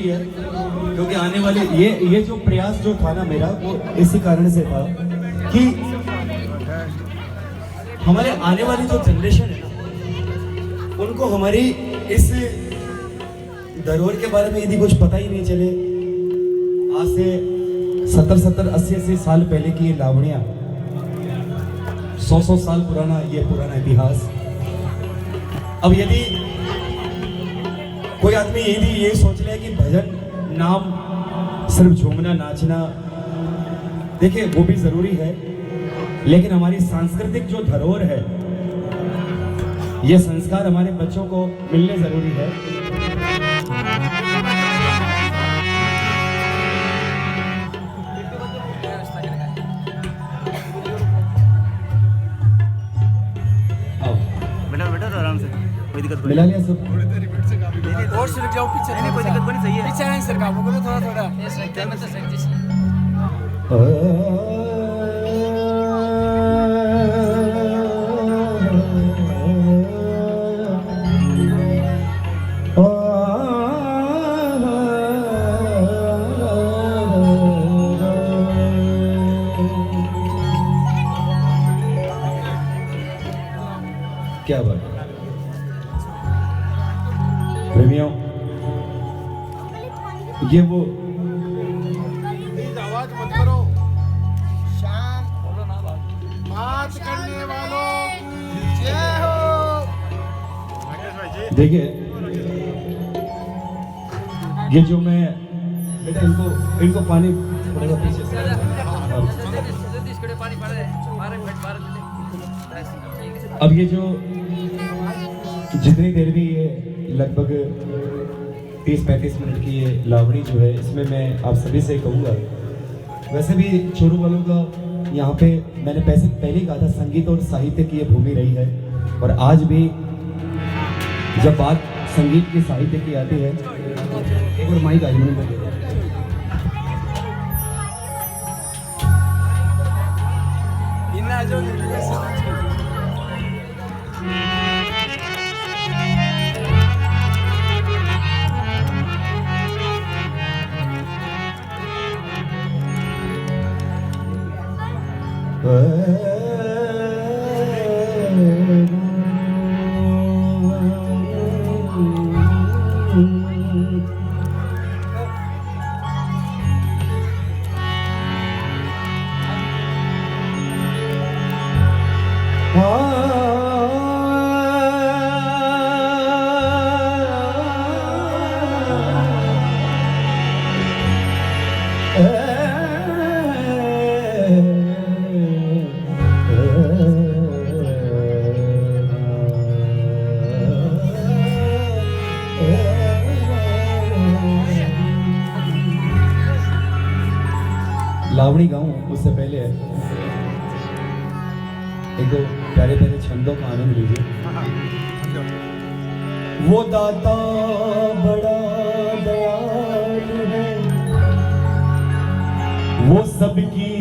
होती है, क्योंकि आने वाले ये जो प्रयास जो था ना मेरा, वो इसी कारण से था कि हमारे आने वाली जो जनरेशन है ना, उनको हमारी इस धरोहर के बारे में यदि कुछ पता ही नहीं चले। आज से 70 80 साल पहले की ये लावणियां, 100 साल पुराना ये पुराना इतिहास। अब यदि कोई आदमी यदि ये सोच ले कि भजन नाम सिर्फ झूमना नाचना, देखिए वो भी जरूरी है, लेकिन हमारी सांस्कृतिक जो धरोहर है, ये संस्कार हमारे बच्चों को मिलने जरूरी है। बेटा आराम से, कोई दिक्कत मिला लिया सब। और सर जाओ पीछे, नहीं कोई दिक्कत नहीं, सही है। पीछे नहीं सर, काम करो थोड़ा थोड़ा। ये सर में तो सर क्या बात प्रेमियों, ये वो आवाज मत करो। शाम बात करने वालों की जय हो। देखिए, ये जो मैं बेटा इनको पानी थोड़ा सा पीछे से अब ये जो जितनी देर भी ये लगभग 30-35 मिनट की ये लावणी जो है, इसमें मैं आप सभी से कहूँगा, वैसे भी चोरू वालों का यहाँ पे मैंने पहले ही कहा था, संगीत और साहित्य की ये भूमि रही है। और आज भी जब बात संगीत की साहित्य की आती है, एक और माइक आज मैंने लावणी गाऊं उससे पहले एक दो प्यारे प्यारे छंदों का आनंद लीजिए। वो दाता बड़ा दयालु है, वो सबकी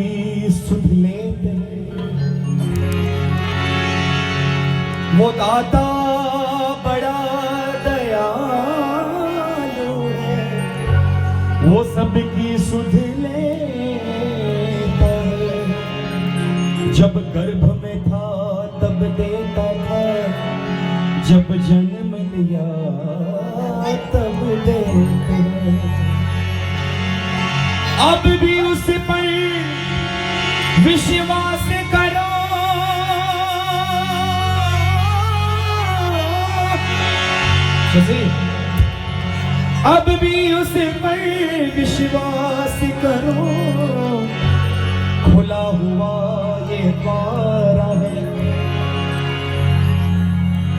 सुध लेते हैं। वो दाता बड़ा दयालु है, वो सबकी सुध जब गर्भ में था तब देता था, जब जन्म लिया तब देते। अब भी उस पर विश्वास करो, अब भी उस पर विश्वास करो, खुला हुआ द्वारा है।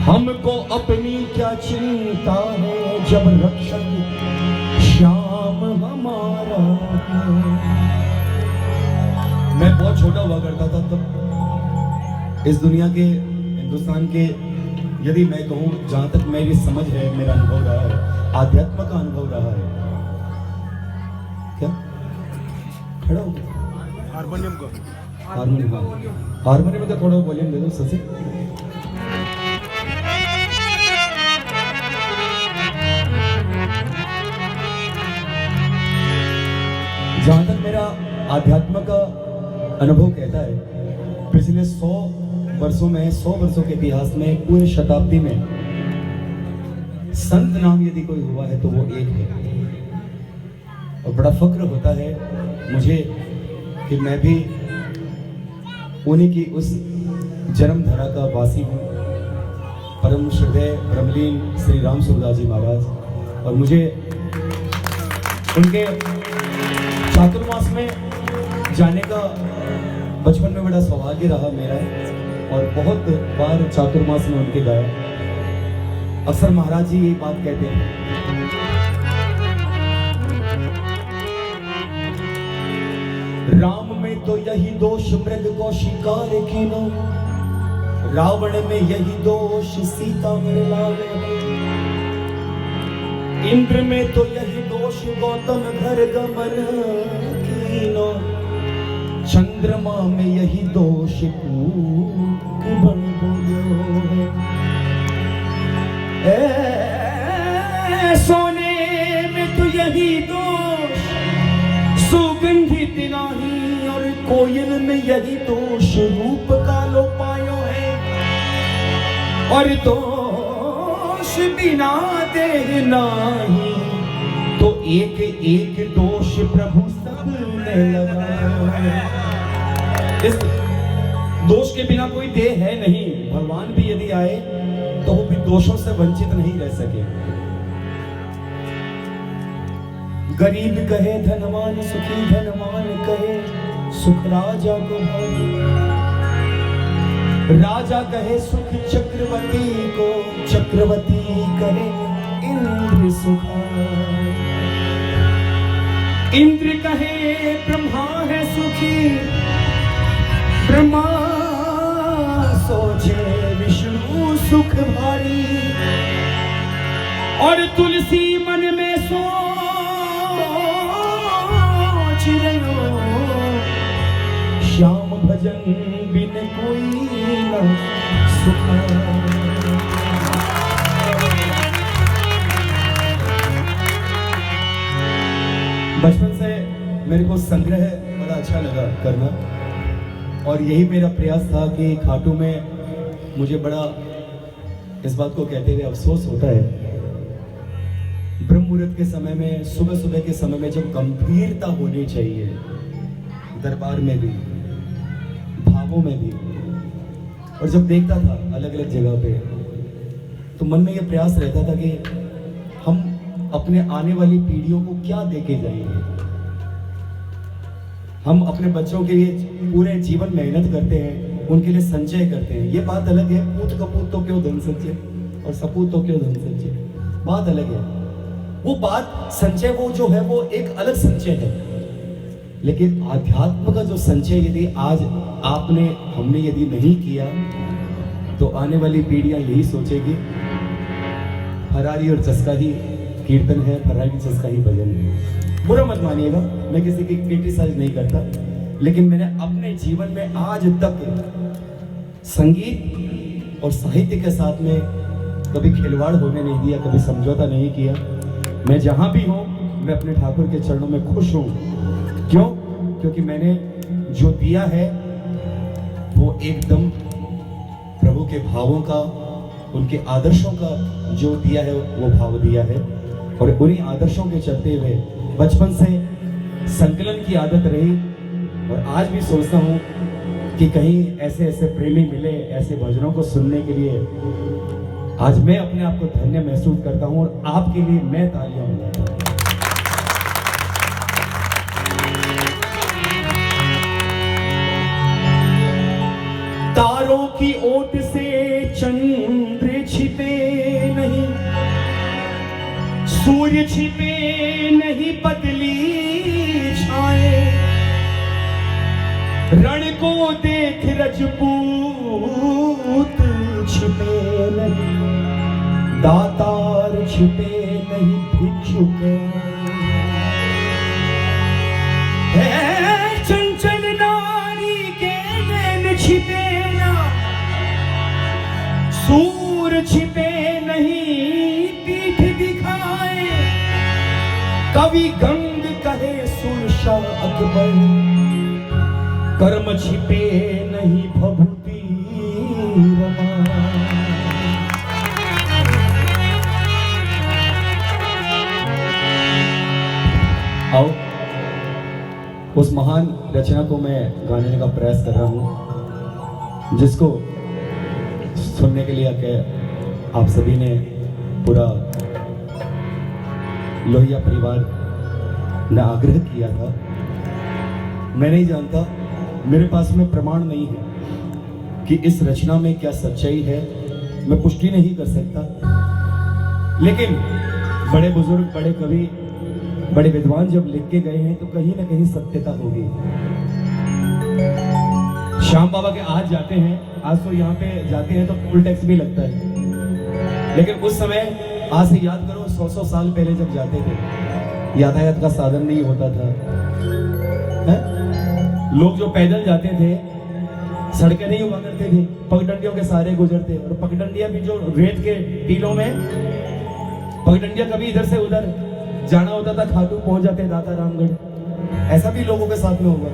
हमको अपनी क्या चिंता है, जब रक्षक श्याम हमारा है। मैं बहुत छोटा हुआ करता था तब, इस दुनिया के, हिंदुस्तान के, यदि मैं कहूँ जहां तक मेरी समझ है, मेरा अनुभव रहा है, आध्यात्म का अनुभव रहा है। क्या खड़ा हो हारमोनियम को, हारमोनियम में तो थोड़ा वॉल्यूम दे दो ससे। जहाँ तक मेरा आध्यात्म का अनुभव कहता है, पिछले 100 वर्षों में, 100 वर्षों के इतिहास में, पूरे शताब्दी में संत नाम यदि कोई हुआ है तो वो एक है। और बड़ा फक्र होता है मुझे कि मैं भी उन्हीं की उस जन्मधरा का वासी हूँ, परम श्रद्धेय ब्रह्मलीन श्री राम सूरदास जी महाराज। और मुझे उनके चातुर्मास में जाने का बचपन में बड़ा सौभाग्य रहा मेरा, और बहुत बार चातुर्मास में उनके गाया। अक्सर महाराज जी यही बात कहते हैं, राम में तो यही दोष मृग को शिकार कीनो, रावण में यही दोष सीता में लावे, इंद्र में तो यही दोष गौतम घर गमन कीनो, चंद्रमा में यही दोष कूक बन बोलो, सोने में तो यही दोष सुगंधित नाही, और कोयल में यही दोष रूप का लो पायो है, और दोष बिना देह नाही, तो एक एक दोष प्रभु सबने लगाया। इस दोष के बिना कोई देह है नहीं। भगवान भी यदि आए तो वो भी दोषों से वंचित नहीं रह सके। गरीब कहे धनवान सुखी, धनवान कहे सुख राजा को भाई, राजा कहे सुख चक्रवर्ती को, चक्रवर्ती कहे इंद्र सुखाय, इंद्र कहे ब्रह्मा है सुखी, ब्रह्मा सोचे विष्णु सुख भारी, और तुलसी मन में सोच रहो, श्याम भजन बिन कोई न सुखा। बचपन से मेरे को संग्रह बड़ा अच्छा लगा करना, और यही मेरा प्रयास था कि खाटू में मुझे बड़ा इस बात को कहते हुए अफसोस होता है, ब्रह्म मुहूर्त के समय में, सुबह सुबह के समय में जब गंभीरता होनी चाहिए दरबार में भी, भावों में भी, और जब देखता था अलग अलग जगह पे, तो मन में यह प्रयास रहता था कि हम अपने आने वाली पीढ़ियों को क्या देके जाएंगे। हम अपने बच्चों के लिए पूरे जीवन मेहनत करते हैं, उनके लिए संचय करते हैं। ये बात अलग है, पूत कपूत तो क्यों धन संचय, और सपूत तो क्यों धन संचय, बात अलग है। वो बात संचय वो जो है वो एक अलग संचय है, लेकिन आध्यात्म का जो संचय यदि आज आपने हमने यदि नहीं किया, तो आने वाली पीढ़ियां यही सोचेगी फरारी और चस्का ही कीर्तन है, फरारी चस्का ही भजन है। बुरा मत मानिएगा, मैं किसी की क्रिटिसाइज नहीं करता, लेकिन मैंने अपने जीवन में आज तक संगीत और साहित्य के साथ में कभी खिलवाड़ होने नहीं दिया, कभी समझौता नहीं किया। मैं जहां भी हूं, मैं अपने ठाकुर के चरणों में खुश हूं। क्यों? क्योंकि मैंने जो दिया है वो एकदम प्रभु के भावों का, उनके आदर्शों का जो दिया है वो भाव दिया है, और उन्हीं आदर्शों के चलते हुए बचपन से संकलन की आदत रही, और आज भी सोचता हूँ कि कहीं ऐसे ऐसे प्रेमी मिले ऐसे भजनों को सुनने के लिए। आज मैं अपने आप को धन्य महसूस करता हूँ, और आपके लिए मैं तालियां बजाता हूँ। तारों की ओट से चंद्र छिपे नहीं, सूर्य छिपे नहीं बदली छाए, रण को देख रजपूत छिपे नहीं, दातार छिपे नहीं भिक्षुक, चंचल नारी के नैन छिपे ना, सूर छिपे नहीं पीठ दिखाए, कवि गंग कहे सुन शाह अकबर, कर्म छिपे नहीं भभूति रमा। आओ उस महान रचना को मैं गाने का प्रयास कर रहा हूं, जिसको सुनने के लिए आके आप सभी ने पूरा लोहिया परिवार ने आग्रह किया था। मैं नहीं जानता, मेरे पास में प्रमाण नहीं है कि इस रचना में क्या सच्चाई है, मैं पुष्टि नहीं कर सकता, लेकिन बड़े बुजुर्ग, बड़े कवि, बड़े विद्वान जब लिख के गए हैं तो कहीं ना कहीं सत्यता होगी। श्याम बाबा के आज जाते हैं, आज तो यहाँ पे जाते हैं तो टोल टैक्स भी लगता है, लेकिन उस समय आज से याद करो 100 साल पहले जब जाते थे, यातायात का साधन नहीं होता था, है? लोग जो पैदल जाते थे, सड़कें नहीं हुआ करते थे, पगडंडियों के सहारे गुजरते, और पगडंडियां भी जो रेत के टीलों में, पगडंडियां कभी इधर से उधर जाना होता था, खाटू पहुंच जाते दाता रामगढ़। ऐसा भी लोगों के साथ में होगा।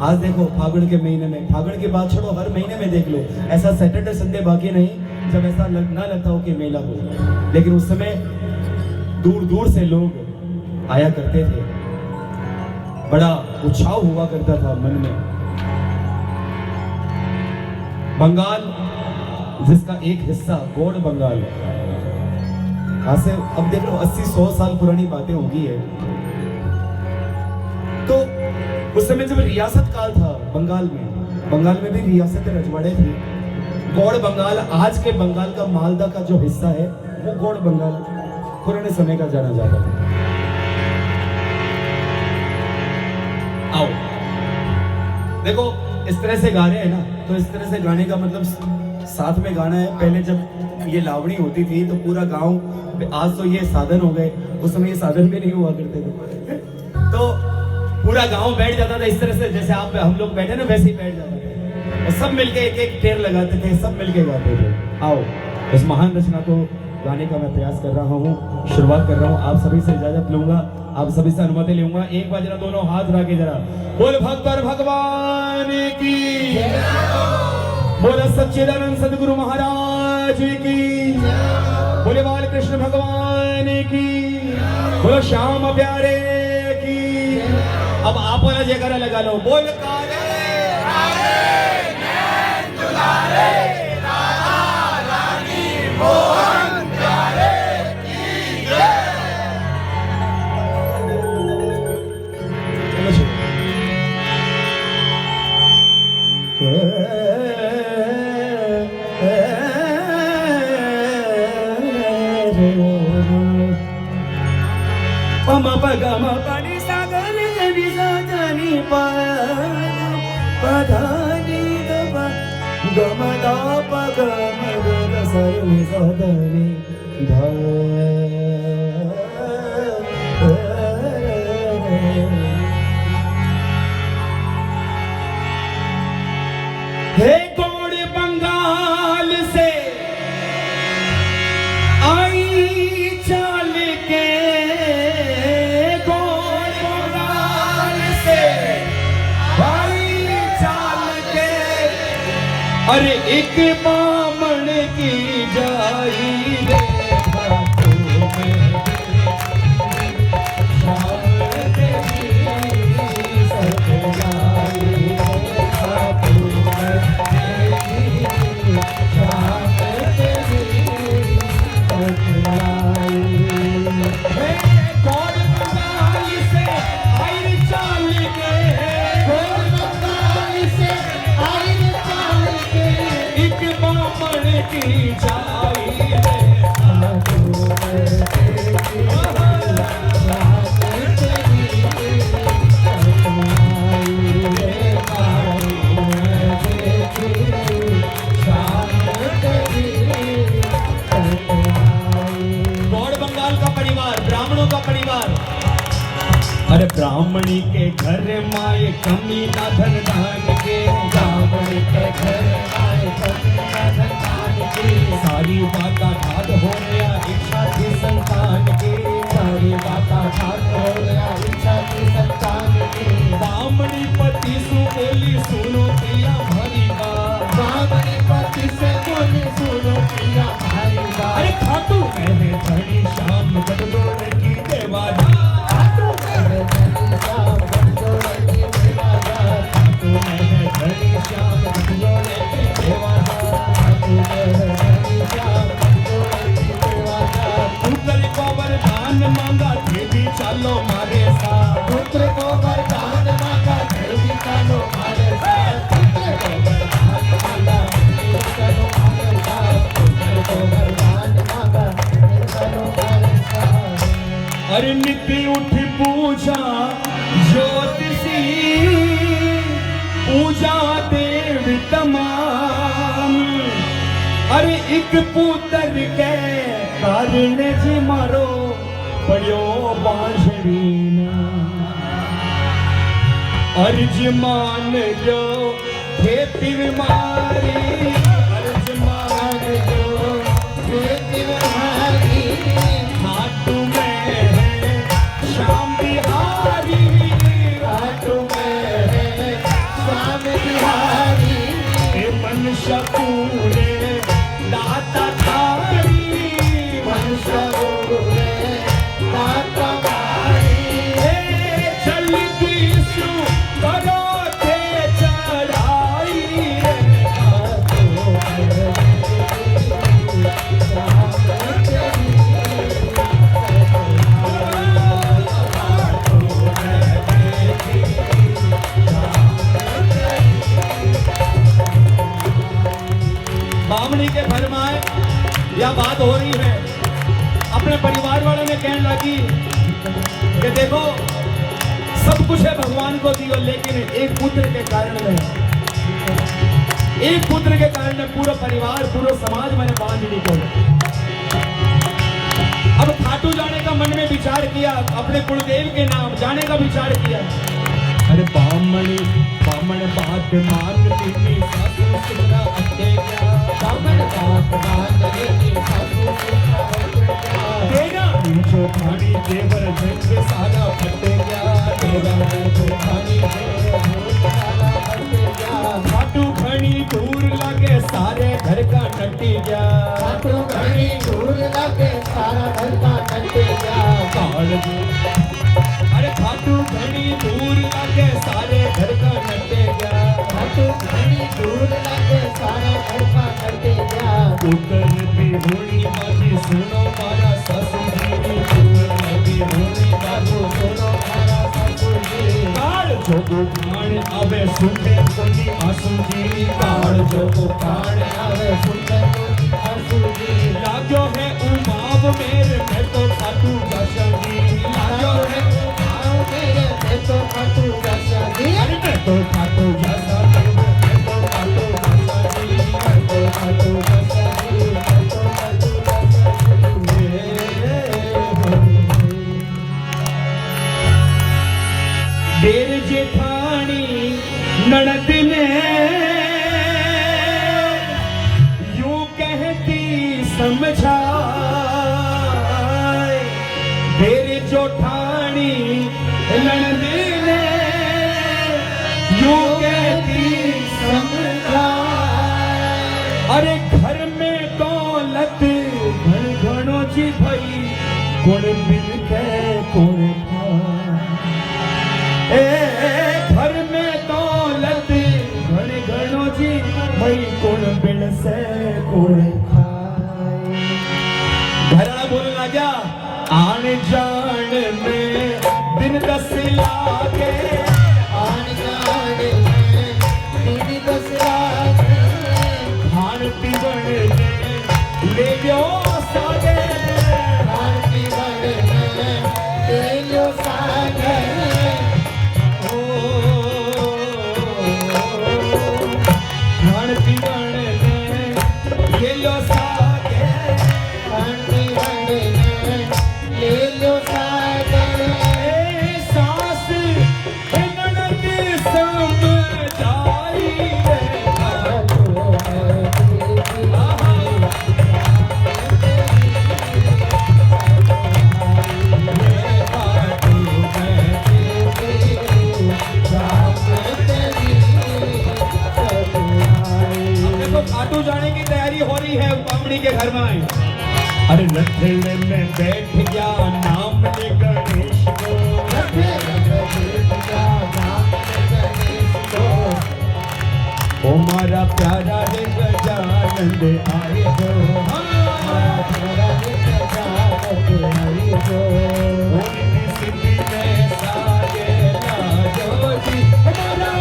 आज देखो फागुन के महीने में, फागुन की बात छोड़ो, हर महीने में देख लो, ऐसा सैटरडे संडे बाकी नहीं जब ऐसा ना लगता हो कि मेला हो। लेकिन उस समय दूर दूर से लोग आया करते थे, बड़ा उत्साह हुआ करता था मन में। बंगाल, जिसका एक हिस्सा गौड़ बंगाल, आज से अब देख लो 80-100 साल पुरानी बातें होगी है। तो उस समय जब रियासत काल था बंगाल में भी रियासत रजवाड़े थे। गौड़ बंगाल, आज के बंगाल का मालदा का जो हिस्सा है वो गौड़ बंगाल पुराने समय का जाना जाता था। आओ देखो, इस तरह से गा रहे हैं ना, तो इस तरह से गाने का मतलब साथ में गाना है। पहले जब ये लावणी होती थी तो पूरा गांव, आज तो ये साधन हो गए, उस समय ये साधन भी नहीं हुआ करते थे, तो पूरा गांव बैठ जाता था इस तरह से, जैसे आप हम लोग बैठे ना वैसे ही बैठ जाता था, और सब मिलके एक एक टेर लगाते थे, सब मिलके गाते थे। आओ इस महान रचना को गाने का मैं प्रयास कर रहा हूँ, शुरुआत कर रहा हूँ। आप सभी से इजाजत लूंगा, आप सभी से अनुमति लूंगा। एक बार जरा दोनों हाथ रख के जरा बोल भक्त और भगवान की, बोल सच्चिदानंद सदगुरु महाराज की, बोले बाल कृष्ण भगवान की, बोलो श्याम प्यारे की। अब आप वाला जयकारा लगा लो, बोल काले नैन दुलारे राधा रानी मोहन प्यारे की जय। पम पगम पनि सागर जनि साजनि पधानि गम दा पगम ग सरनि सदनि ध। हे गौड़ बंगाल से आई चल के, गौड़ बंगाल से आई चल के, अरे एक बामण की जाई रे बातों में अरे ब्राह्मणी के घर माए कमी ना धन दान के, ब्राह्मणी के घर माए कमी ना धन दान के, सारी बात ठाट हो गया इच्छा थी संतान के, सारी सारी बाता ठाक हो गया इच्छा की सच्चा मिली बामणी पति सु बोली सुनो पिया भरी बात बामणी पति से बोली सुनो पिया भारी बात अरे खाटू मैंने धनी श्याम गठजोड़ की देवादा खाटू मैंने धनी श्याम गठजोड़ की देवादा खाटू मैंने धनी श्याम गठजोड़ की देवादा खाटू मैंने धनी श्याम गठजोड़ की देवादा पुत्र को वरदान मांगा देवी चलो मारे साथ पुत्र को वरदान मांगा देवी चलो मारे साथ पुत्र को वरदान मांगा देवी चलो मारे साथ पुत्र को वरदान मांगा देवी चलो मारे साथ अरे नित्य उठ पूजा ज्योतिषी पूजा देव तमाम अरे एक पुत्र के कारण जी मारो पड़ो बांझरीना अर्ज मान लो खेती बीमारी अर्ज मान लो खेती बिहारी खाटू में है श्याम बिहारी खाटू में है श्याम बिहारी ए मनुष्य पूरे दाता थारी मनुष्य बोले दाता भारी ए चलती सु करो थे चढ़ाई बामणी के फरमाए या बात हो रही है अपने परिवार वालों ने कहने लगी कि देखो सब कुछ है भगवान को दियो लेकिन एक पुत्र के कारण में एक पुत्र के कारण में पूरा परिवार पूरा समाज मैंने बांध ली को अब खाटू जाने का मन में विचार किया अपने कुलदेव के नाम जाने का विचार किया अरे बामण बात मान ली सासू सुना अच्छे क्या बामण बात मान लेती सासू सुना अच्छे क्या तेरा जो खानी देवर जंग सारा फटे क्या तेरा जो खानी देवर जंग सारा फटे क्या खाटू घनी दूर लगे सारे घर का टट्टी गया खाटू घनी दूर लगे सारा घर का टट्टी क्या काल अरे खाटू घनी दूर लगे सारे घर का टट्टे गया खाटू घनी दूर लगे सारा घर का टट्टी क्या पुत्र भी होनी बाजी सुनो मारा ससुर जी पुत्र भी होनी बाजू सुनो मारा ससुर जी काल जो खान आवे सुने कोनी आंसू जी काल जो कान आवे सुनते कोनी आंसू जी लाग्यो है उमाव मेरे मैं तो खाटू जैसा जी लाग्यो है आओ मेरे मैं तो खाटू जैसा जी अरे मैं तो खाटू जैसा जी मैं तो खाटू जैसा जी मैं तो खाटू जैसा जी मैं तो खाटू जैसा जी देर जेठानी ननद ने यूं कहती समझाए देर जोठानी ननद ने यूं कहती समझाए अरे घर में दौलत घण घणो जी भई गुण मिल के गुण घर में दौलत घण घणो जी भई गुण मिल से गुण खाए घरा बोलने लगा आन जान में दिन 10 लागे आन जान में दिन 10 लागे खान पीवण में ले लो सागे खान पीवण में ले लो सागे खान पीवण में ले लो सागे खान पीवण में ले लो सागे सास रथड़े में बैठ गया नाम ले गणेश को, ओ मारा प्यारा रे गजानंद आए हो, उनकी सिद्धि में सागे लाजो जी, हमारा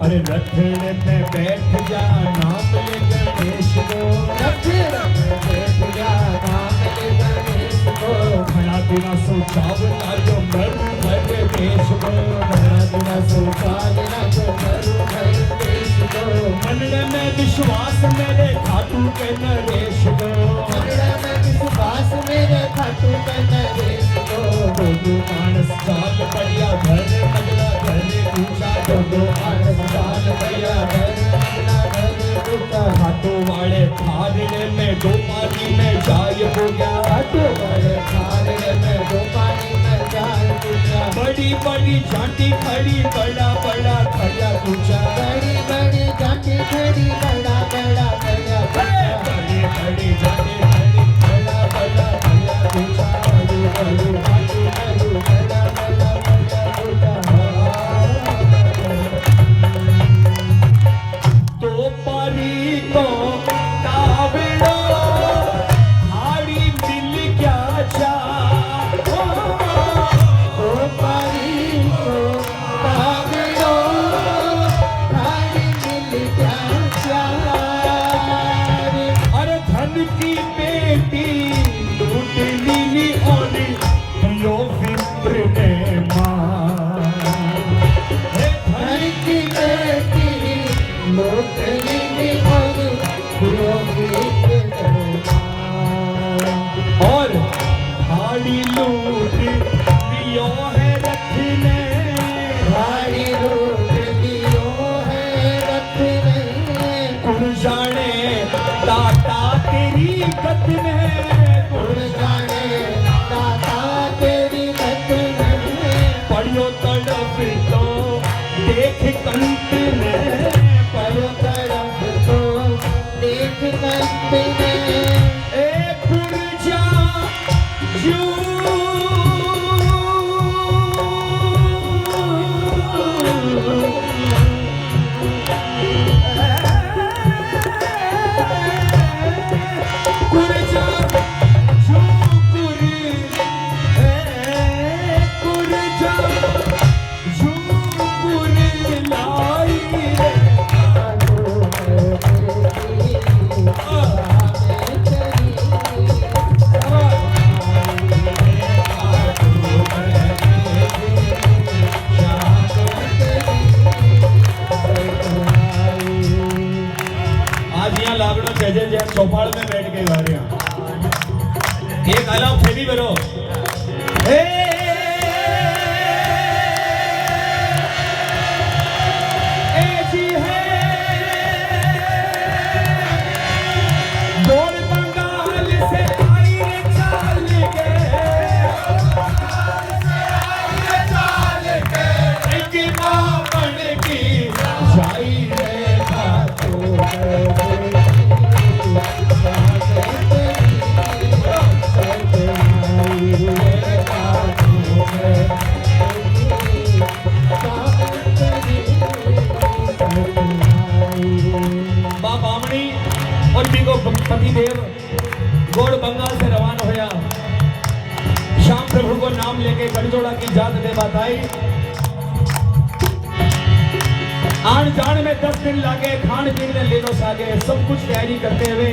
अरे रथड़े में बैठ जा नाम ले गणेश को, खड़ा बिना सोचावला जो मरु भर देश को, मनड़े में विश्वास मेरे खाटू के नरेश को, दो मानस चाल बढ़िया घर मगला घर ऊंचा, दो मानस चाल बढ़िया घर हाथों वाले फाड़ने में दो पानी में जाय हो गया, बड़ी बड़ी झांटी खड़ी बड़ा बड़ा खड़ा ऊंचा, बड़ी बड़ी झांटी खड़ी बड़ा बड़ा खड़ा, बड़ी बड़ी झांटी खड़ी बड़ा बड़ा खड़ा ऊंचा, बड़ी बड़ी झांटी खड़ी बड़ा बड़ा खड़ा ऊंचा। तो पारी को कावड़ो हाड़ी मिल क्या चा, और हाड़ी लूट लियो है रखने, हाड़ी लूट लियो है रखने, कुण जाने दाता तेरी गत में, कुण जाने दाता तेरी गत में, पढ़ियो तड़प तो देख कंत ने, पढ़ियो तड़प तो देख कंत ने, चौपाल में बैठ के गा रहे हैं एक अलाव फेरी बरो जी है बोल बंगाल से आई रे चाल के एक मां बन की जाई रे बातों पतिदेव गोड़ बंगाल से रवाना होया, श्याम प्रभु को नाम लेके गढ़जोड़ा की जात दे बात आई, आन जान में 10 दिन लागे, खान पीन में ले लो सागे, सब कुछ तैयारी करते हुए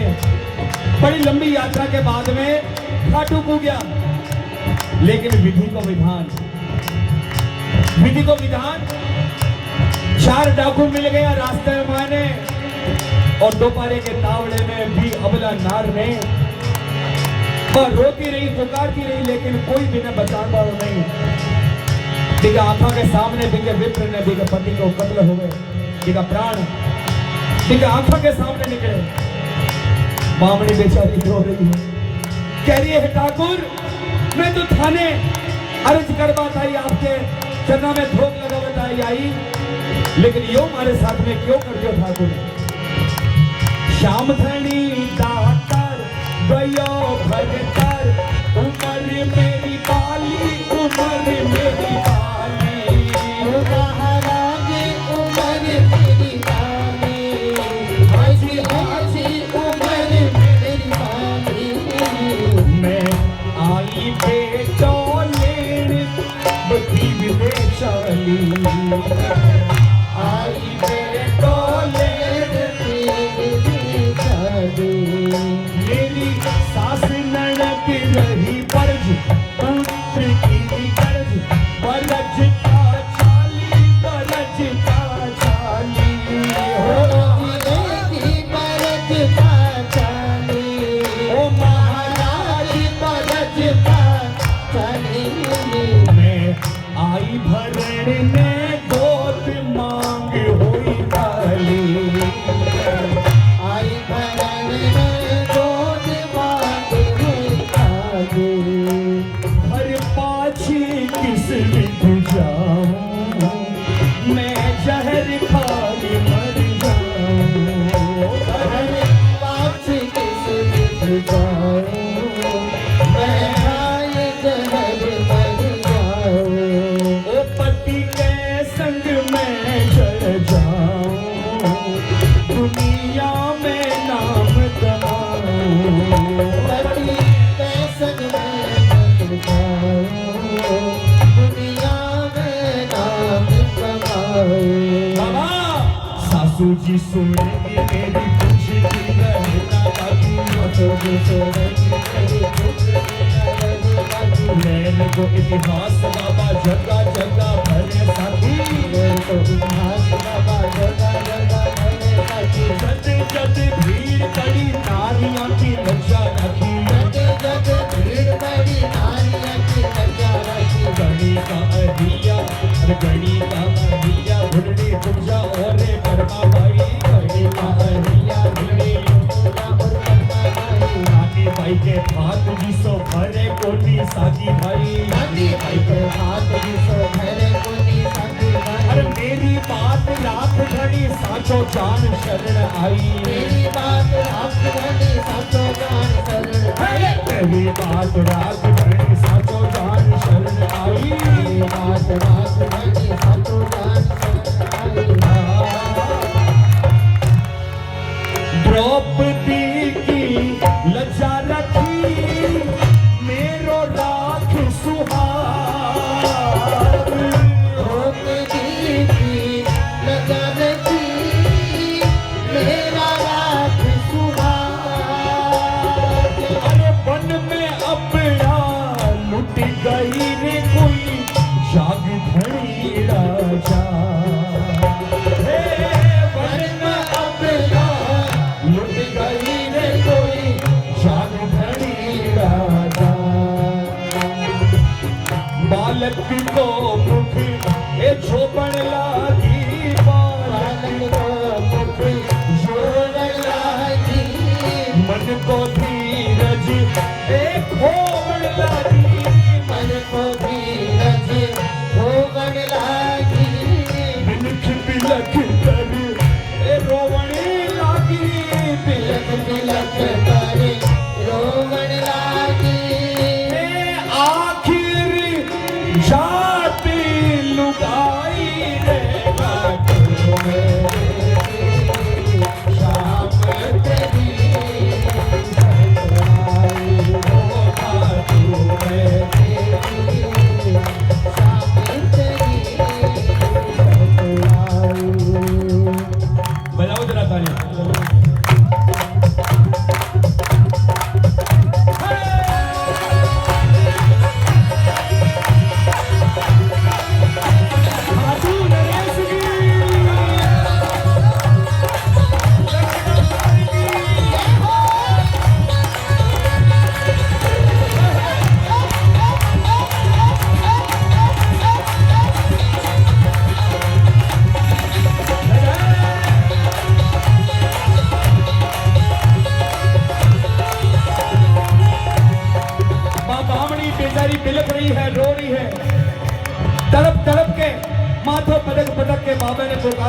बड़ी लंबी यात्रा के बाद में खाटू को गया, लेकिन विधि को विधान 4 डाकू मिल गया रास्ते में माने, और दोपहरे के तावड़े में भी अबला नार ने और रोती रही पुकारती रही, लेकिन कोई भी न बचा पाओ नहीं। बिगा आंखों के सामने बिगे विप्र ने बिगे पति को कत्ल हो गए, बिगा प्राण बिगा आंखों के सामने निकले। बामणी बेचारी रो रही है, कह रही है ठाकुर मैं तो थाने अर्ज कर बात आई आपके चरणों में धोख लगा बताई आई, लेकिन यो हमारे साथ में क्यों कर दियो ठाकुर? श्याम धनी दातर गयो भरतर, उम्र मेरी बाली, उम्र मेरी बाली, महाराज उम्र मेरी बाली, हाजी हाजी उम्र मेरी बाली। मैं आई बेटो लेन बती विदेशाली, आई बेटो लेन मेरी सास ननक रही पर्ज, पुत्र की कर्ज, बरज का चाली, बरज का चाली, ओ महाराज बरज का चाली। मैं आई भरण में गोद मांग हुई थाली, आई भरण में गोद मांग हुई थाली। हर पाछी किस विध जाऊं, मैं जहर खाली मर जाऊं, हर पाछ किस विध जाऊं, मैं खाए जहर मर जाऊं। ओ पति के संग मैं जल जाऊं, दुनिया में नाम कमाऊं, पति के संग मैं मर जाऊं, दुनिया में नाम कमाऊं। बाबा सासू जी सुनेगी मेरी कुछ की रहना बाकी, सासू जी सुनेगी मेरी कुछ रहना बाकी। नैन को इतिहास बाबा जगह जगह भरे साथी, मेरे को इतिहास बाबा जगह जगह भरे साथी। जद जद भीड़ कड़ी नारियां की लज्जा रखी, जग जग भीड़ बड़ी नारियां की लज्जा रखी। गणी का अहिया, अरे गणी का अहिया घुड़नी तुमजा और कर्मा भाई, गणी का अहिया घुड़नी पूजा और करना भाई। नानी भाई के हाथ जिसो भरे कोनी साथी भाई, नानी भाई के हाथ जिसो भरे कोनी साथी भाई। अरे मेरी बात राख घड़ी साचो जान शरण आई, मेरी बात राख घड़ी साचो जान शरण आई। मेरी बात राख घड़ी साचो जान शरण आई, मेरी बात राख घड़ी साचो जान शरण आई। द्रौपदी की लज्जा रखी, मेरो राख सुहाग, द्रौपदी की लज्जा रखी, मेरा राख सुहाग। अरे वन में अपना लुट गई रे कोई जाग धड़ी राजा, हे वन में अपना लुट गई रे कोई जाग धड़ी राजा। बालक को मुख ए झोपड़ लागी, बालक को मुख जोड़ लागी, मन को धीरज एक खोवड़ लागी, मन को धीरज भोगन लागी। बिलख बिलख कर ए रोवणी लागी, बिलख बिलख बिलख कर रोवण लागी। ए आखिर जाती लुगाई रे बाटो में, शाम तेरी ओ बाटो में, बजाओ जरा तालियां।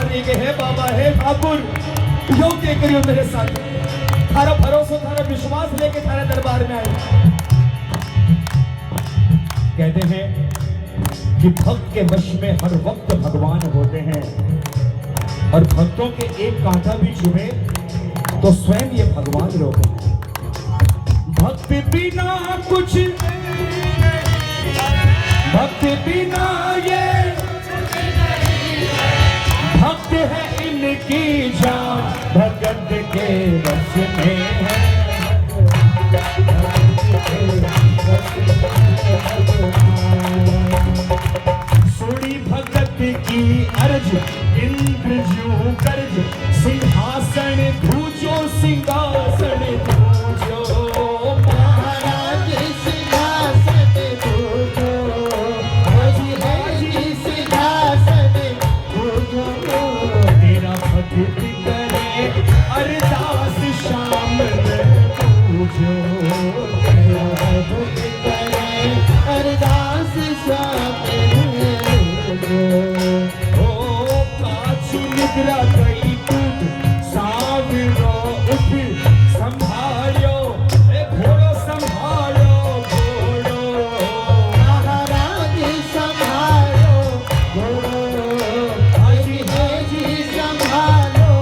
मार रही कि हे बाबा हे ठाकुर यो के करियो मेरे साथ थारा भरोसा थारा विश्वास लेके थारे दरबार में आए। कहते हैं कि भक्त के वश में हर वक्त भगवान होते हैं और भक्तों के एक कांटा भी चुभे तो स्वयं ये भगवान रोके। भक्त बिना कुछ भक्त बिना ये भक्त है इनकी जान भगत के रस में है। सुनी भगत की अर्ज इंद्र ज्यों कर्ज सिंहासन धूजो सिंहासन धूजो महाराज सिंहासन धूजो हाजी सिंहासन धूजो तेरा भक्त करे अरदास शाम में पूजो तेरा भक्त करे अरदास शाम ओ काची निद्रा गई टूट सावरो उठ संभालो ए घोड़ो संभालो घोड़ो महाराज संभालो घोड़ो हाजी संभालो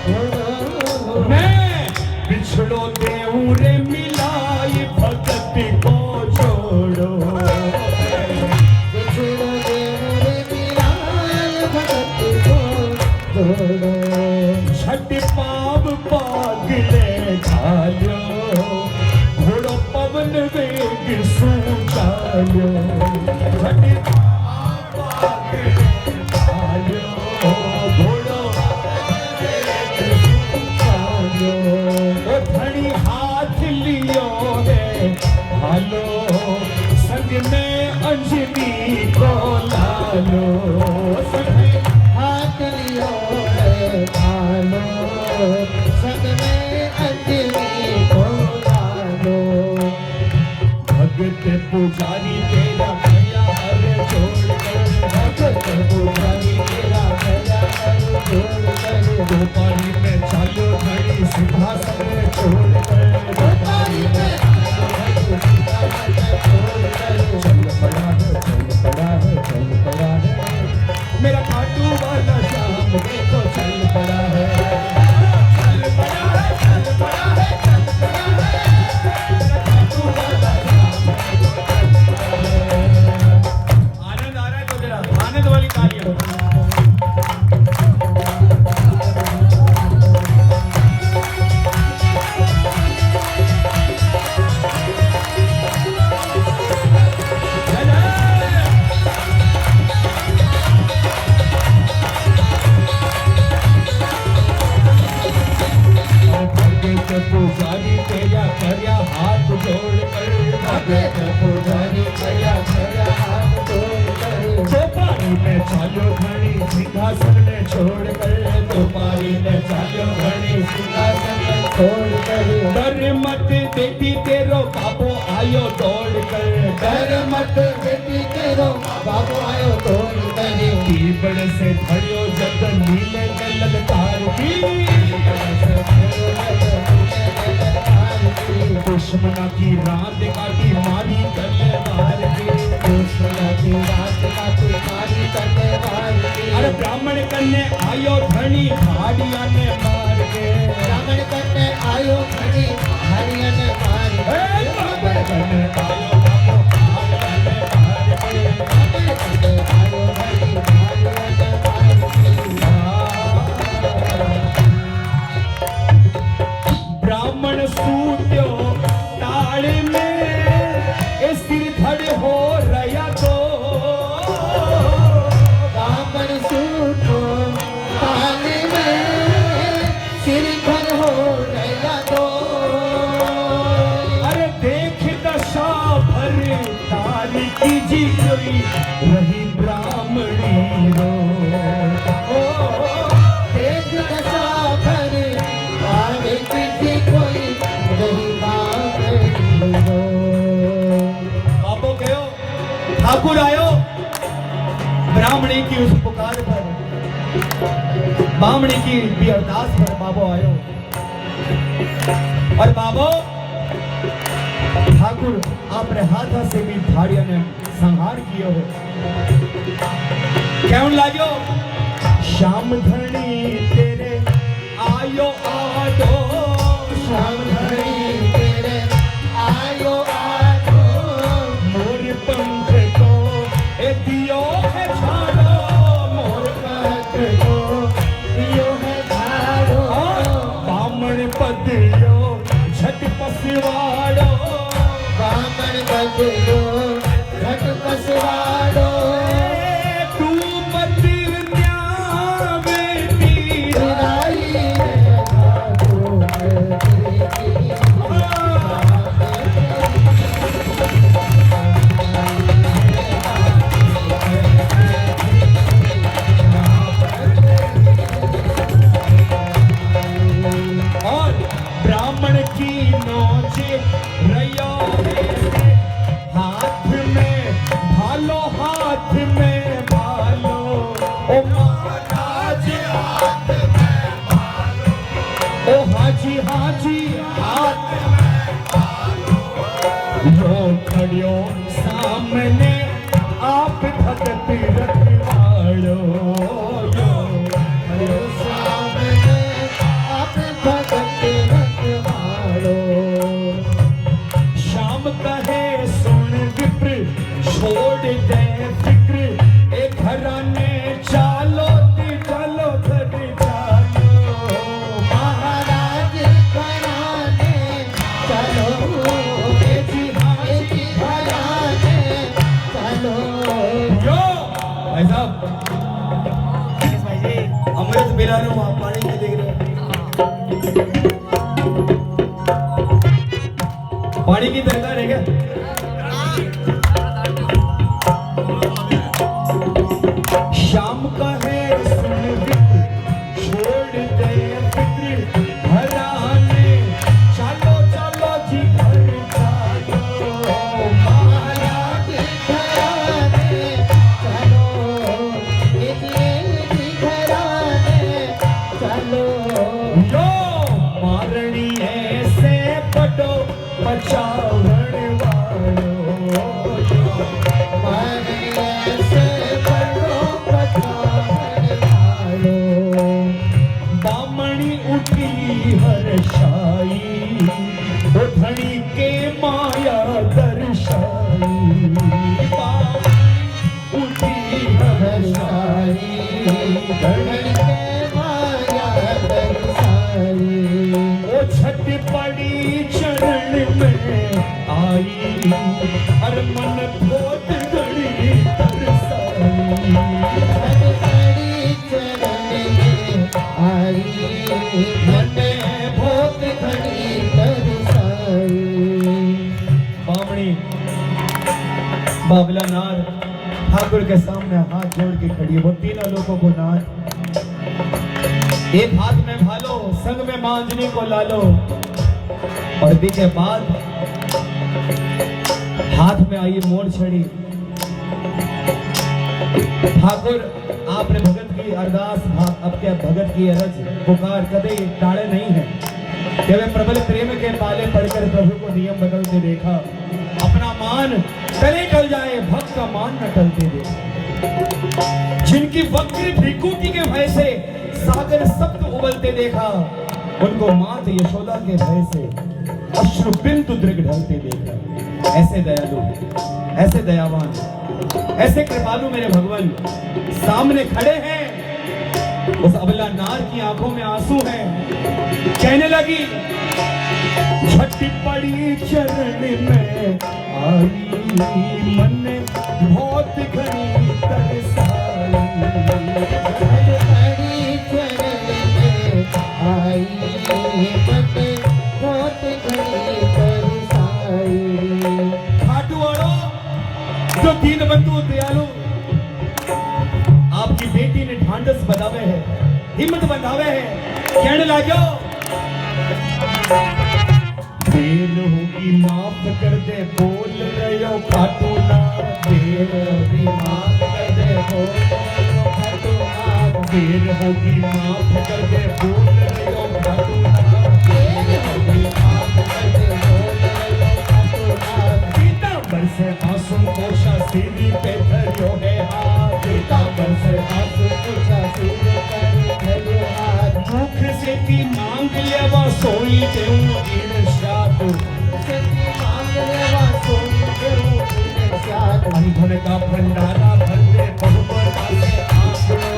घोड़ो मैं बिछड़ो देऊं रे मिलाई भगत को छोड़ो छठ पाव पागले खालो घोड़ो पवन वेग सूचालो छठ पाव पागले खालो घोड़ो सूचालो ओ धनी हाथ लियो है हालो संग में अंजनी को लालो संग हाथ लियो है भालो संग में अंजनी को डालो भगत पुजारी तेरा भैया हर जोड़ कर भगत पुजारी तेरा भैया हर जोड़ कर गोपाली में चालो धनी सिंहासन छोड़ कर गोपाली में चल पड़ा है चल पड़ा है मेरा खाटू वाला शाम देखो चल पड़ा है चल पड़ा है चल पड़ा है चल पड़ा है मेरा खाटू वाला शाम देखो चल पड़ा है। आनंद आ रहा है तो जरा आनंद वाली तालियां। पुजारी तेरा करया हाथ जोड़ कर भगत पुजारी तेरा भैया हाथ जोड़ कर चौपारी में चालो घड़ी सिंहासन में छोड़ कर चौपारी में चालो घड़ी सिंहासन छोड़ कर डर मत बेटी तेरो बाबो आयो दौड़ कर डर मत बेटी तेरो बाबू आयो दौड़ कर कीबड़ से धड़ियो जग नीले में ललकार की दुश्मना की रात काटी मारी तलवार की दुश्मना की रात काटी मारी तलवार की अरे ब्राह्मण कन्ने आयो धनी भाड़िया ने मार के ब्राह्मण कन्ने आयो धनी भाड़िया ने मार के ब्राह्मण कन्ने आयो बाबो भाड़िया ने मार के ब्राह्मण कन्ने आयो धनी भाड़िया ने मार के ब्राह्मण सूत्यो ताड़ में ए सिर धड़ हो रया तो ब्राह्मण सूतो ताल में सिर धड़ हो रया तो अरे देख दशा भर तारी की जी कोई रही ब्राह्मणी रो देख दशा भर ताल की कोई रही बाबो कहो ठाकुर आयो ब्राह्मणी की उस पुकार पर बामणी की भी अरदास पर बाबो आयो और बाबो ठाकुर आपने हाथा से भी धाड़िया ने संहार कियो है क्या लागो श्याम धनी तेरे आयो आडो श्याम धनी तेरे आयो आडो मोर पंख को ए दियो है छाड़ो मोर पंख को दियो है छाड़ो बामण पदियो झट पसवाड़ो बामण पदियो झट पसवाड़ो तू पति न्यावे विदाई और ब्राह्मण की नोचे रयो हाथ में भालो ओ महाराज हाथ में भालो ओ हाजी हाथ में भालो यो खड़ियो सामने आप भगत रखवाड़ो यो खड़ियो सामने आप भगत रखवाड़ो शाम कहे सुन विप्र छोड़ दे फिक्र एक घराने चालो चलो धरी चालो महाराज घराने चलो जी हाँ जी घराने चलो यो भाई साहब भाई जी अमृत पिला रहे हो आप पानी नहीं देख रहे पानी की दरकार है क्या शाम का है सुन विप्र छोड़ दे फिक्र घराने चलो जी घर चलो महाराज घराने चलो घराने चलो यो मारणी ऐसे पटो बचावण वालो मारिया से बड़ो बचावन वालो बामणी उठी हर्षाई वो धनी के माया दर्शाई उठी हर्षाई धड़न के माया दर्शाई वो छत पड़ी चरण में आई हर मन बहुत घड़ी तरसाई बड़ी चरण में आई मन बहुत घड़ी तरसाई बामणी बाबला नार ठाकुर के सामने हाथ जोड़ के खड़ी है वो तीनों लोगों को नार एक हाथ में भालो संग में मांझनी को लालो और बी के बाद हाथ में आई मोड़ छड़ी ठाकुर आपने भगत की अरदास अब क्या भगत की अरज पुकार कदे टाले नहीं है केवल प्रबल प्रेम के पाले पढ़कर प्रभु को नियम बदलते देखा अपना मान टले टल जाए भक्त का मान न टलते दे जिनकी वक्र भृकुटी के भय से सागर सप्त उबलते देखा उनको मात यशोदा के भय से अश्रु बिंदु दृग ढलते देखा ऐसे दयालु ऐसे दयावान ऐसे कृपालु मेरे भगवान सामने खड़े हैं उस अबला नार की आंखों में आंसू हैं कहने लगी छठी पड़ी चरण में आई मन बहुत घड़ी तरसाई बड़ी चरण में आई मन बहुत घड़ी तरसाई खाटू वालों जो दीन बंधु दयालु आपकी बेटी ने ढांढस बनावे है हिम्मत बनावे है कहने लागो देर होगी माफ कर दे बोल रहे हो खाटू ना देर भी माफ कर दे बोलो खाटू नाम देर होगी माफ कर दे बोल रहे हो खाटूनाथ देर होगी माफ कर दे बोल रहे हो खाटूनाथ पीतांबर से आंसू पोछा सीधी पे धरियो है हाथ पीतांबर से आंसू पोछा सीधे पर धरियो हाथ भूख से की मांग लेवा सोई देऊं ईर्ष्यात सती मांग लेवा सोई देऊं ईर्ष्यात अंधन का भंडारा भर दे बहुबरता से आंकड़ो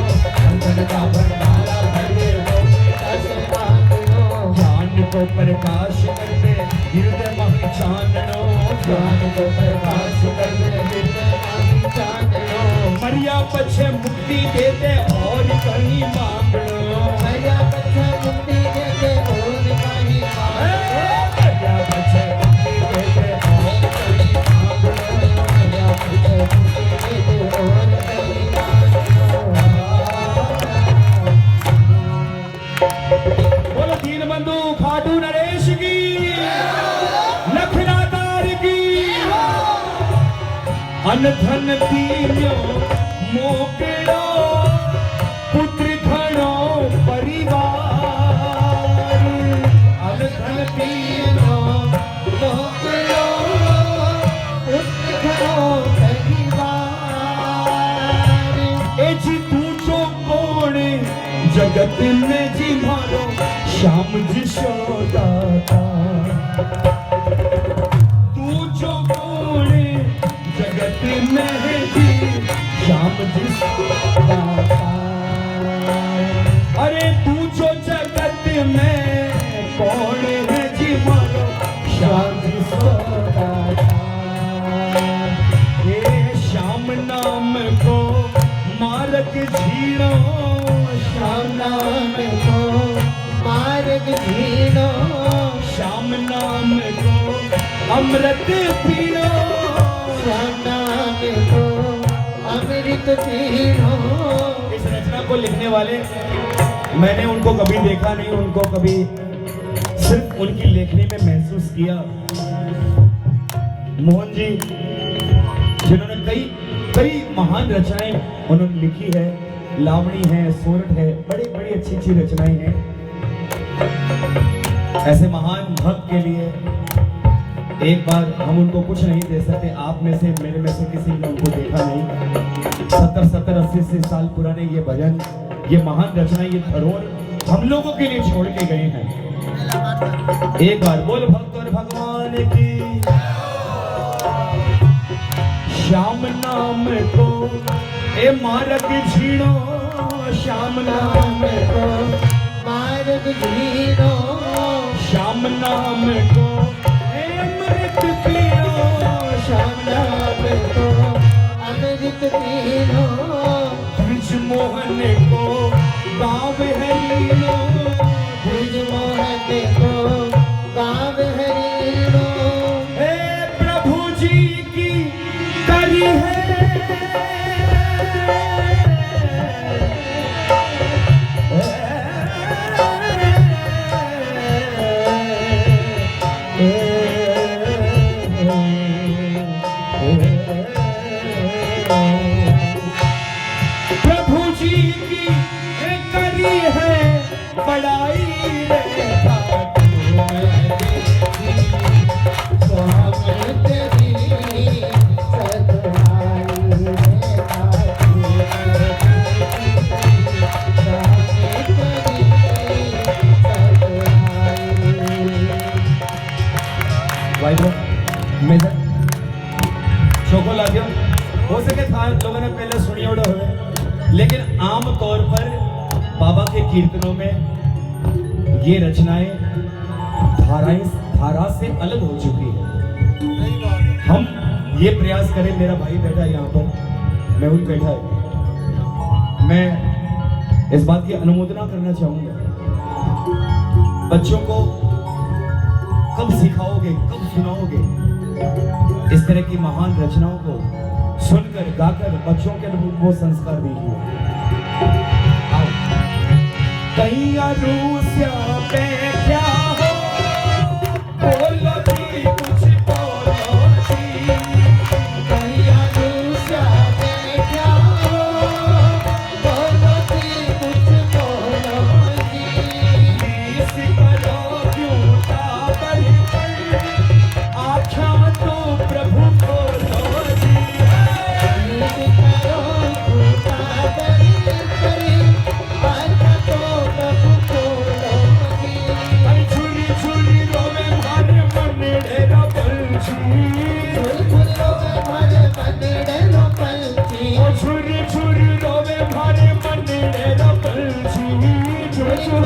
अंधन का भंडारा भर दे बहुबरता से आंकड़ो ज्ञान को प्रकाश कर दे हृदय मही चाननो ज्ञान को प्रकाश कर दे हृदय मही चाननो मरिया पछे मुक्ति दे दे और कहीं मांग लो मरिया पछे मुक्ति दे दे और कहीं मांग लो मरिया पछे मुक्ति दे दे और कहीं मांग लो मरिया पछे मुक्ति दे दे और कहीं मांग लो बोलो दीन बंधु खाटू नरेश की लखनादार की अनधन दीन्यो मोकड़ो पुत्र घणो परिवार अनधन दीन्यो मोकड़ो पुत्र घणो परिवार ए जी तूचो कोण जगत में जी मारो श्याम जी शोदाता तूचो कोण जगत में जी श्याम जी शोदाता अरे तूचो जगत में कौन है जी मारो श्याम जी शोदाता ये श्याम नाम को मार्ग झीणो श्याम नाम को मार्ग झीणो श्याम नाम को अमृत पीणो श्याम नाम को अमृत पीणो इस रचना को लिखने वाले मैंने उनको कभी देखा नहीं उनको कभी सिर्फ उनकी लेखनी में महसूस किया मोहन जी जिन्होंने कई महान रचनाएं उन्होंने लिखी है लावणी है सोरठ है बड़ी बड़ी अच्छी अच्छी रचनाएं हैं ऐसे महान भक्त के लिए एक बार हम उनको कुछ नहीं दे सकते आप में से मेरे में से किसी ने उनको देखा नहीं 70-80 साल पुराने ये भजन ये महान रचना ये धरोहर हम लोगों के लिए छोड़ के गए हैं एक बार बोल भक्त और भगवान की श्याम नाम को ए मार्ग झीणो श्याम नाम को मार्ग झीणो श्याम नाम को ए अमृत पीणो श्याम नाम को अमृत पीणो ब्रिज मोहन को गाँव हरीणो ब्रिज मोहन को गाँव हरीणो हे प्रभु जी की करी है प्रभु जी की करी है बड़ाई रे खाटू मैं भाई ब्रो मेजर चोको ला दियो हो सके था लोगों ने पहले सुनी उड़े हुए लेकिन आम तौर पर बाबा के कीर्तनों में ये रचनाएं धारा से अलग हो चुकी है हम ये प्रयास करें मेरा भाई बैठा है यहाँ पर मेहुल बैठा है मैं इस बात की अनुमोदना करना चाहूंगा बच्चों को कब सिखाओगे कब सुनाओगे इस तरह की महान रचनाओं को सुनकर गाकर बच्चों के अंदर वो संस्कार दीजिए आओ कहीं रूसिया पे क्या हो बोलो जी कुछ बोलो जी कहीं रूसिया पे क्या हो बोलो जी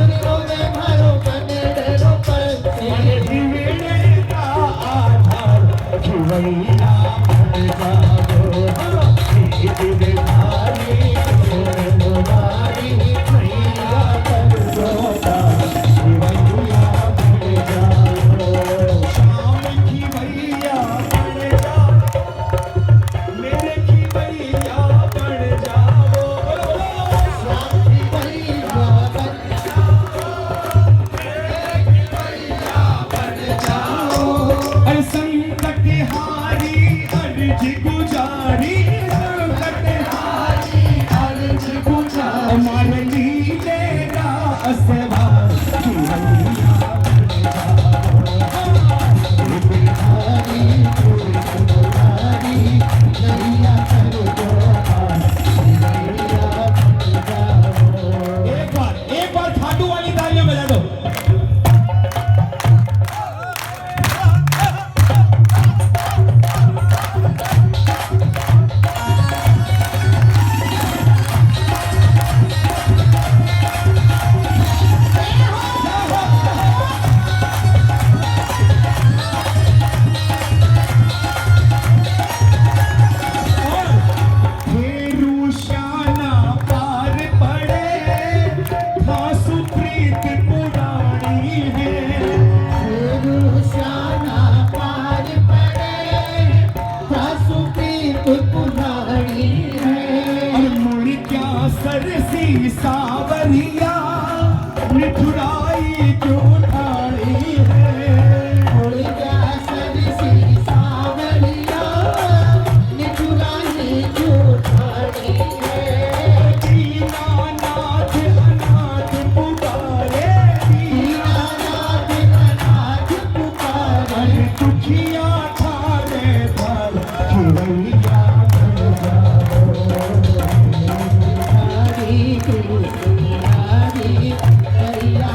रोने रोने मारो कनेडो पर मन जीवने का आधार खिवैया बन जाओ दिलधारी तुम्हारी मैया कर दोता खिवैया बन जाओ शाम खिवैया बन जाओ मेरे खिवैया बन जाओ शांति भैया बन जाओ अरे संकट हारी अर्ज गुजारी संकट हारी अर्ज गुजारी मान लीजिएगा असवार खिवैया बन जाओ तुम्हारी नैया कर दो एक बार खाटू वाली तालियां बजा दो रुशाना पार पड़े खासु प्रीत पुरानी है शाना पार पड़े सासु प्रीत पुरानी है और मुड़ क्या सरसी सावरिया निठुराई जो ठाड़ी है मुर्गा सरसी सावरिया निचुरानी झूठानी है दीनानाथ अनाथ पुकारे दीनानाथ अनाथ पुकारे दुखिया ठारे पर खिवैया बन जाओ हरी कृष्ण हरी नैया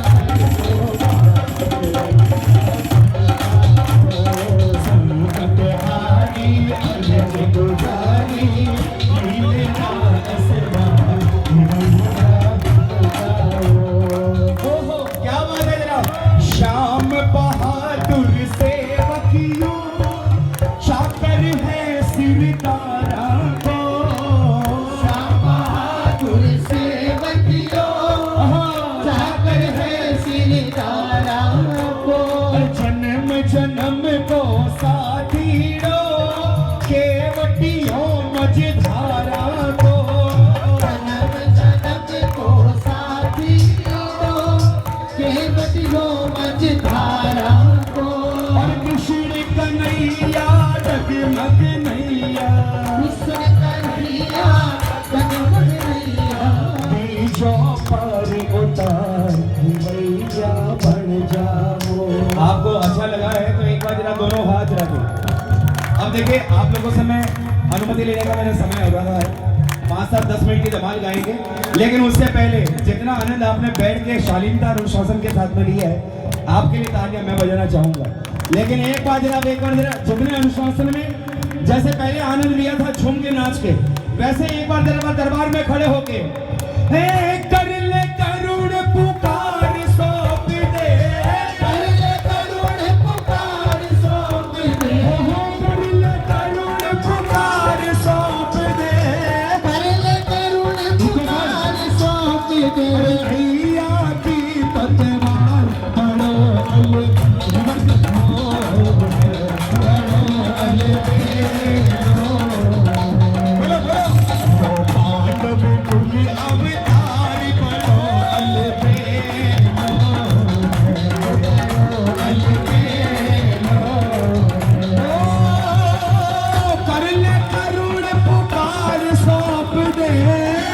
संकट हारी अर्ज गुजारी लीला असवार ओहो क्या बात है जनाब श्याम बहादुर सेवकियों चाकर है सिरदारा को श्याम बहादुर सेवकियों जाकर है सिरदारा को जन्म जन्म को साथीड़ो केवटियों मझधारा को जन्म जन्म को साथी दो केवटियों मझधारा को और कृष्ण कन्हैया डगमग नैया विष्णु कन्हैया जगमग नैया बीजों पर उतार खिवैया बन जाओ आपको अच्छा लगा है तो एक बार जरा दोनों हाथ रखो अब देखिए आप लोगों से मैं अनुमति लेने का मेरा समय हो रहा है 5-7-10 मिनट की धमाल गाएंगे लेकिन उससे पहले जितना आनंद आपने बैठ के शालीनता और अनुशासन के साथ में लिया है आपके लिए तालियां मैं बजाना चाहूंगा लेकिन एक बार जरा जितने अनुशासन में जैसे पहले आनंद लिया था झूम के नाच के वैसे एक बार जरा दरबार में खड़े होके हे कर ले करुण पुकार सौंप दे कर ले करुण पुकार सौंप दे कर ले करुण पुकार सौंप दे कर ले करुण पुकार सौंप दे भैया की पतवार बड़ो पांडव तुम अवतार बड़ो कर ले करुण पुकार सौंप दे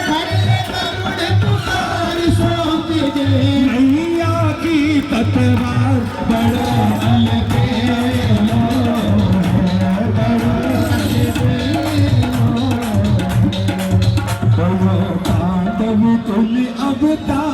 कर ले करुण पुकार सौंप दे मैया की पतवार बड़ो पांडव तुम अवतार